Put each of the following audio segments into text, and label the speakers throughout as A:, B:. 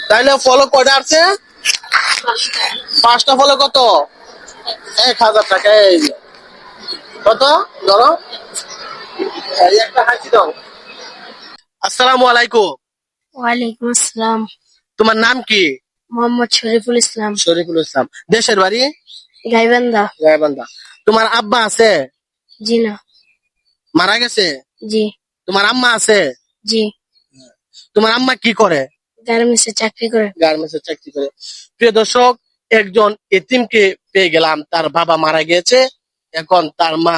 A: তাইলে ফলো কয়টা আছে? 5টা ফলো কত? 1000 টাকা। এই যে। কত ধরো, এই একটা হাসি দাও। আসসালামু আলাইকুম।
B: ওয়ালাইকুম আসসালাম।
A: তোমার নাম কি?
B: মোহাম্মদ শরীফুল ইসলাম।
A: শরীফুল ইসলাম। দেশের বাড়ি?
B: গাইবান্ধা।
A: গাইবান্ধা। তোমার আব্বা আছে?
B: জি না।
A: মারা গেছে?
B: জি।
A: তোমার আম্মা আছে?
B: জি।
A: তোমার আম্মা কি করে?
B: গার্মেন্টসে চাকরি করে।
A: গার্মেন্টসে চাকরি করে। প্রিয় দর্শক, একজন এতিমকে পেয়ে গেলাম, তার বাবা মারা গিয়েছে, এখন তার মা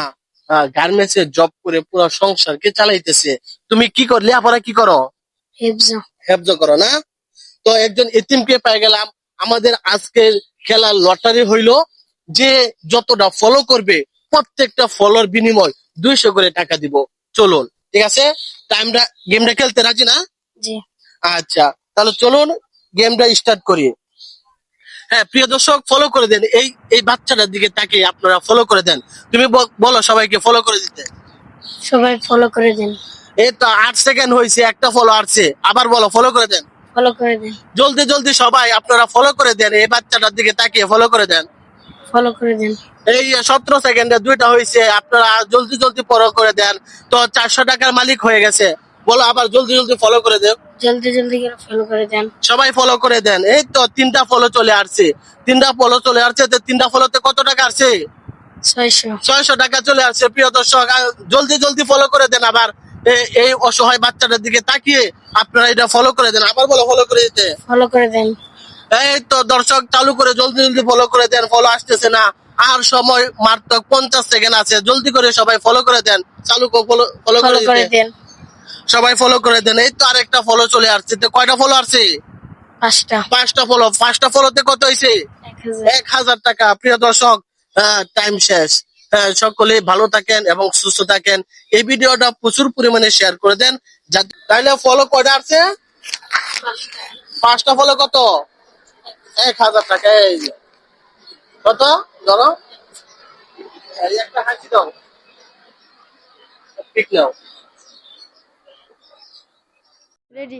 A: গার্মেন্টসে জব করে পুরো সংসারকে চালাইতেছে। তুমি কি কর, লেখাপড়া কি করো?
B: হেফজ।
A: হেফজ করো না? তো একজন এতিমকে পেয়ে গেলাম। আমাদের আজকের খেলার লটারি হইলো, যে যতটা ফলো করবে প্রত্যেকটা ফলোর বিনিময় 200 করে টাকা দিব। চলুন, ঠিক আছে? টাইমটা, গেমটা খেলতে রাজি না?
B: জি।
A: আচ্ছা, তাহলে চলুন গেমটা স্টার্ট করি। হ্যাঁ প্রিয় দর্শক, ফলো করে দেন। এই এই বাচ্চাটার দিকে তাকিয়ে আপনারা ফলো করে দেন। তুমি বলো সবাইকে ফলো করে দিতে।
B: সবাই ফলো করে দেন।
A: এই তো 8 সেকেন্ড হয়েছে, একটা ফলো আসছে, আবার বলো ফলো করে দেন।
B: ফলো করে দেন।
A: জলদি জলদি সবাই আপনারা ফলো করে দেন, এই বাচ্চাটার দিকে তাকিয়ে ফলো করে দেন।
B: ফলো করে দেন।
A: এই 17 সেকেন্ডে 2টা হয়েছে, আপনারা জলদি জলদি ফলো করে দেন। তো 400 টাকার মালিক হয়ে গেছে। বলো আবার জলদি জলদি ফলো করে দেন।
B: জলদি জলদি করে ফলো করে দেন।
A: সবাই ফলো করে দেন। এই তো 3টা ফলো চলে আসছে, 3টা ফলো চলে আসছে। তো 3টা ফলোতে কত টাকা আসছে?
B: 600।
A: 600 টাকা চলে আসছে। প্রিয় দর্শক, জলদি জলদি ফলো করে দেন। আবার এই অসহায় বাচ্চাটার দিকে তাকিয়ে আপনারা এটা ফলো করে দেন। আবার বলো ফলো করে দিতে।
B: ফলো করে দেন।
A: এই তো দর্শক, চালু করে জলদি জলদি ফলো করে দেন। ফলো আসতেছে না, আর সময় মাত্র 50 সেকেন্ড আছে। জলদি করে সবাই ফলো করে দেন। চালু ফলো ফলো করে
B: ফলো
A: দিতে।
B: করে দেন।
A: সবাই ফলো করে দেন। এই তো আরেকটা ফলো চলে আসছে। তো কয়টা ফলো আসছে?
B: 5টা।
A: 5টা ফলো। 5টা ফলোতে কত হয়েছে?
B: 1000।
A: 1000 টাকা। প্রিয় দর্শক, টাইম শেষ। সকলে ভালো থাকেন এবং সুস্থ থাকেন। এই ভিডিওটা প্রচুর পরিমাণে শেয়ার করে দেন। তাইলে ফলো কয়টা আসছে? 5টা ফলো কত? 1000 টাকা। এই যে। কত ধরো, এই একটা হাসি দাও। ঠিক নাও।
B: রেডি।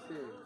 A: ঠিক আছে।